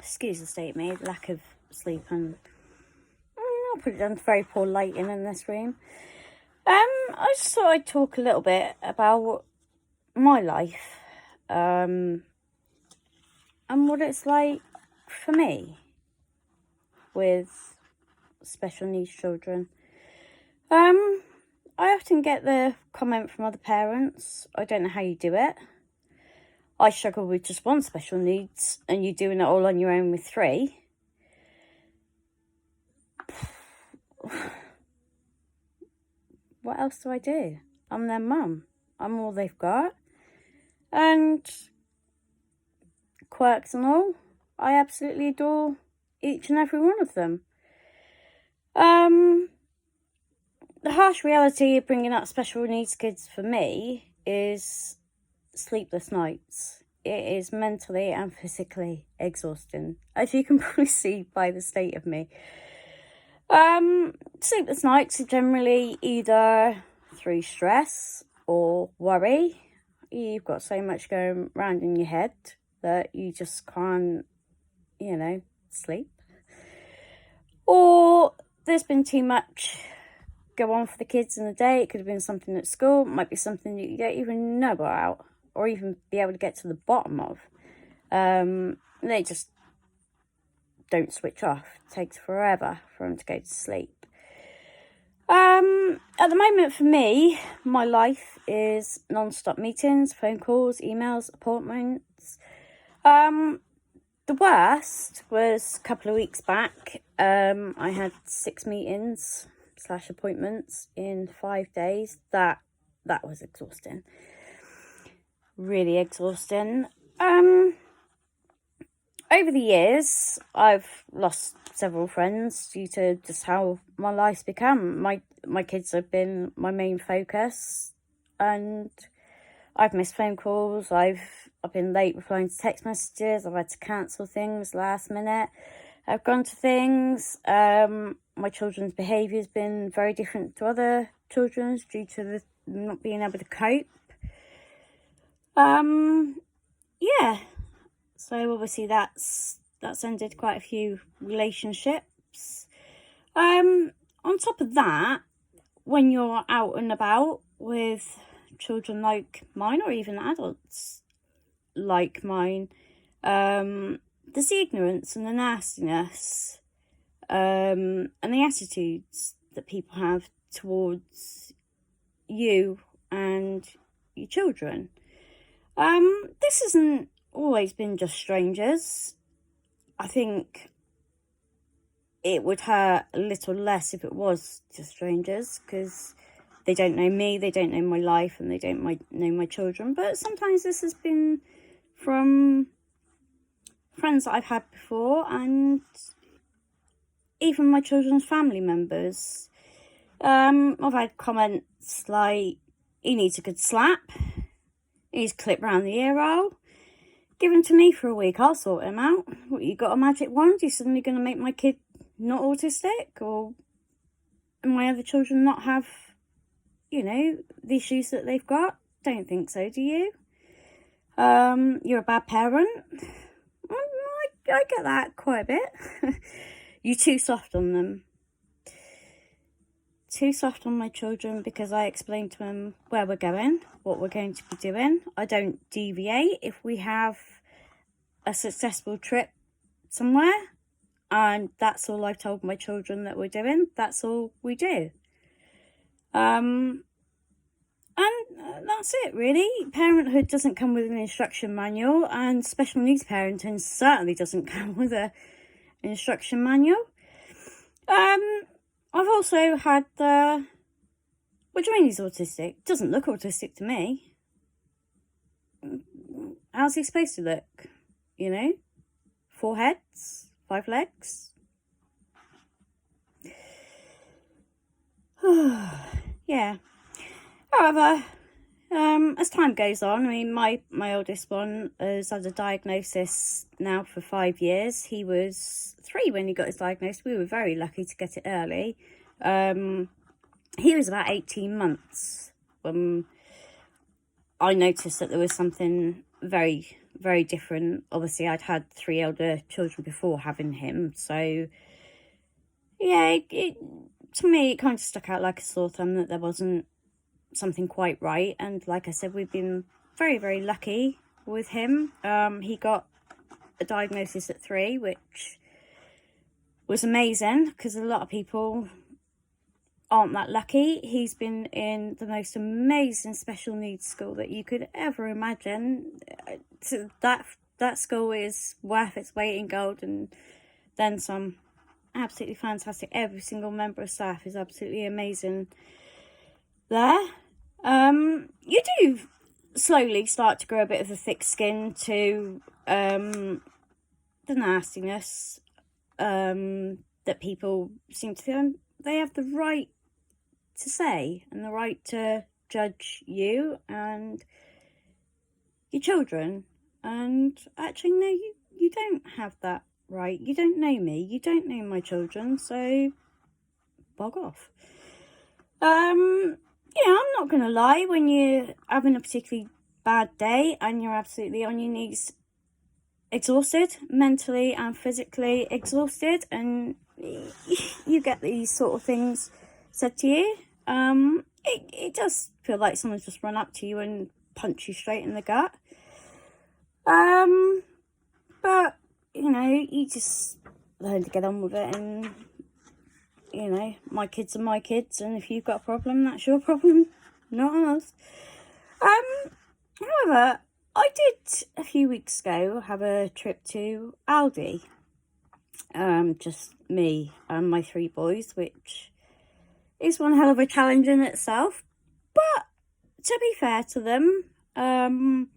excuse the state of me, lack of sleep, and I'll put it down to very poor lighting in this room. I just thought I'd talk a little bit about my life, and what it's like for me with special needs children. I often get the comment from other parents, I don't know how you do it. I struggle with just one special needs and you're doing it all on your own with 3. What else do I do? I'm their mum. I'm all they've got. And quirks and all, I absolutely adore each and every one of them. The harsh reality of bringing up special needs kids for me is sleepless nights. It is mentally and physically exhausting, as you can probably see by the state of me. Sleepless nights are generally either through stress or worry. You've got so much going round in your head that you just can't, sleep. Or there's been too much go on for the kids in the day. It could have been something at school. It might be something that you don't even know about or even be able to get to the bottom of. They just don't switch off. It takes forever for them to go to sleep. At the moment for me, my life is non-stop meetings, phone calls, emails, appointments. The worst was a couple of weeks back. I had 6 meetings / appointments in 5 days. That was exhausting. Really exhausting. Over the years, I've lost several friends due to just how my life's become. My kids have been my main focus, and I've missed phone calls. I've been late replying to text messages. I've had to cancel things last minute. I've gone to things. My children's behaviour has been very different to other children's due to the not being able to cope. So obviously that's ended quite a few relationships. On top of that, when you're out and about with children like mine, or even adults like mine, there's the ignorance and the nastiness, and the attitudes that people have towards you and your children. This hasn't always been just strangers. I think it would hurt a little less if it was just strangers, because they don't know me, they don't know my life, and they don't know my children. But sometimes this has been from friends that I've had before, and even my children's family members. I've had comments like, he needs a good slap, he needs a clip round the ear roll. Give him to me for a week, I'll sort him out. What, you got a magic wand? You suddenly going to make my kid not autistic? Or my other children not have, the issues that they've got? Don't think so, do you? You're a bad parent? I get that quite a bit. You're too soft on them. Too soft on my children, because I explain to them where we're going, what we're going to be doing. I don't deviate. If we have a successful trip somewhere and that's all I've told my children that we're doing, that's all we do. And that's it, really. Parenthood doesn't come with an instruction manual, and special needs parenting certainly doesn't come with an instruction manual. I've also had what do you mean he's autistic? Doesn't look autistic to me. How's he supposed to look? 4 heads, 5 legs. Yeah. However, as time goes on, I mean, my oldest one has had a diagnosis now for 5 years. He was 3 when he got his diagnosis. We were very lucky to get it early. He was about 18 months when I noticed that there was something very, very different. Obviously, I'd had 3 elder children before having him, so yeah, to me, it kind of stuck out like a sore thumb that there wasn't something quite right. And like I said, we've been very, very lucky with him. He got a diagnosis at 3, which was amazing, because a lot of people aren't that lucky. He's been in the most amazing special needs school that you could ever imagine. So that school is worth its weight in gold and then some. Absolutely fantastic. Every single member of staff is absolutely amazing there. You do slowly start to grow a bit of a thick skin to the nastiness that people seem to feel. They have the right to say and the right to judge you and your children. And actually, no, you don't have that right. You don't know me. You don't know my children. So, bog off. Yeah, I'm not going to lie. When you're having a particularly bad day and you're absolutely on your knees, exhausted, mentally and physically exhausted, and you get these sort of things said to you, it does feel like someone's just run up to you and punch you straight in the gut. But, you know, you just learn to get on with it, and, you know, my kids are my kids, and if you've got a problem, that's your problem, not ours. However, I did a few weeks ago have a trip to Aldi. Just me and my 3 boys, which is one hell of a challenge in itself. But to be fair to them, from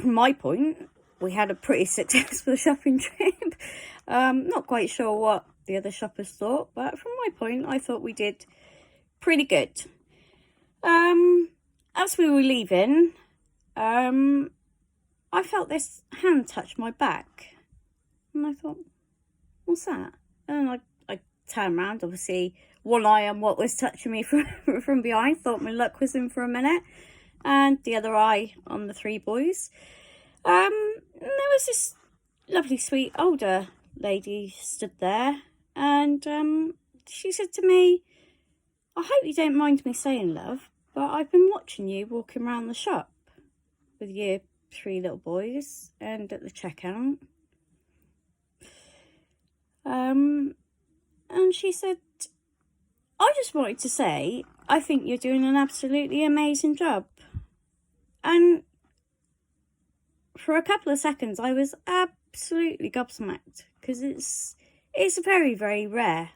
my point, we had a pretty successful shopping trip. Not quite sure what the other shoppers thought, but from my point, I thought we did pretty good. As we were leaving, I felt this hand touch my back, and I thought, what's that? And I turned around, obviously one eye on what was touching me from behind, thought my luck was in for a minute, and the other eye on the 3 boys. There was this lovely, sweet, older lady stood there, and she said to me, I hope you don't mind me saying, love, but I've been watching you walking around the shop with your 3 little boys and at the checkout. And she said, I just wanted to say, I think you're doing an absolutely amazing job. And for a couple of seconds, I was absolutely gobsmacked, because it's very, very rare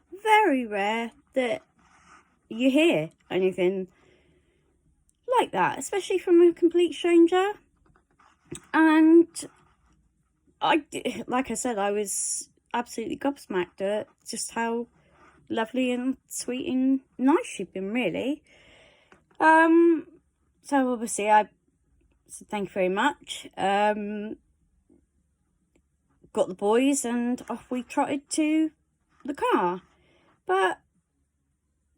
that you hear anything like that, especially from a complete stranger. And like I said, I was absolutely gobsmacked at just how lovely and sweet and nice she'd been, really. So obviously I said thank you very much. Got the boys and off we trotted to the car. But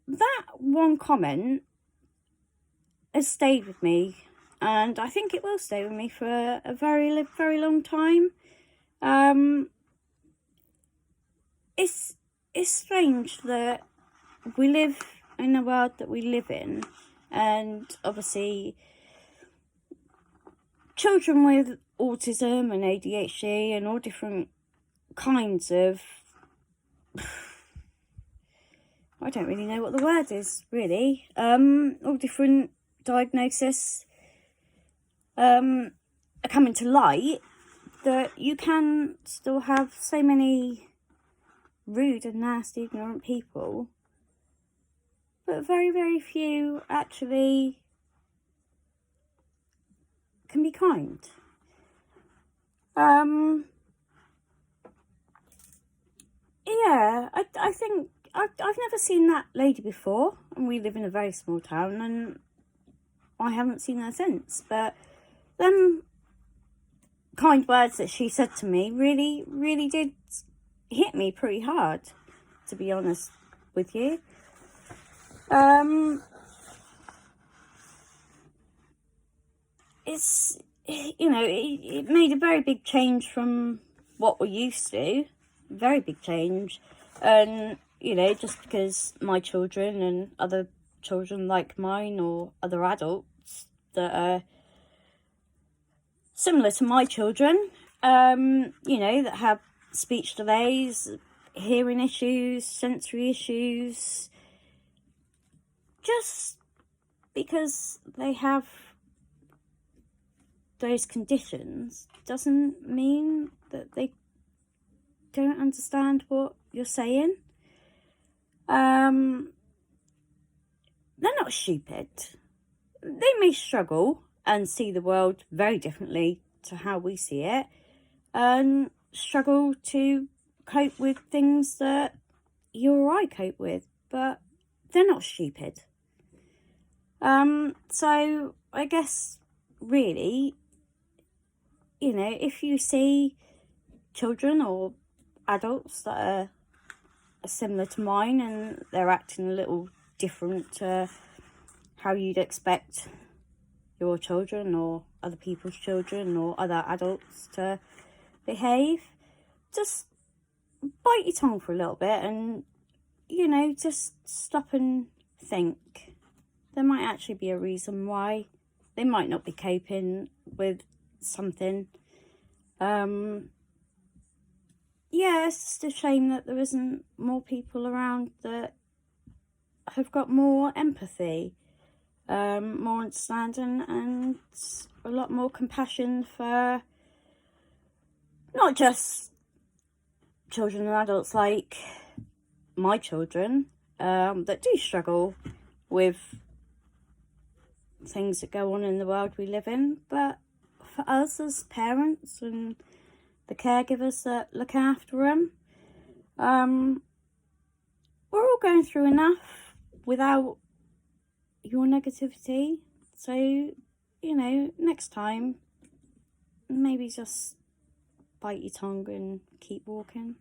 that one comment has stayed with me, and I think it will stay with me for a very, very long time. It's strange that we live in the world that we live in, and obviously children with autism and ADHD and all different kinds of, I don't really know what the word is, really, all different diagnosis are coming to light, that you can still have so many rude and nasty, ignorant people, but very, very few actually can be kind. Yeah, I think I've never seen that lady before, and we live in a very small town, and I haven't seen her since. But them kind words that she said to me really, really did hit me pretty hard, to be honest with you. you know, it made a very big change from what we're used to. Very big change. And, you know, just because my children and other children like mine or other adults that are similar to my children, you know, that have speech delays, hearing issues, sensory issues, just because they have those conditions doesn't mean that they don't understand what you're saying. They're not stupid. They may struggle and see the world very differently to how we see it, and struggle to cope with things that you or I cope with, but they're not stupid. So I guess really, you know, if you see children or adults that are similar to mine and they're acting a little different to how you'd expect your children or other people's children or other adults to behave, just bite your tongue for a little bit and, you know, just stop and think. There might actually be a reason why they might not be coping with something. Yeah, it's just a shame that there isn't more people around that have got more empathy, more understanding, and a lot more compassion for not just children and adults like my children, that do struggle with things that go on in the world we live in, but for us as parents and the caregivers that look after them, we're all going through enough without your negativity. So, you know, next time, maybe just bite your tongue and keep walking.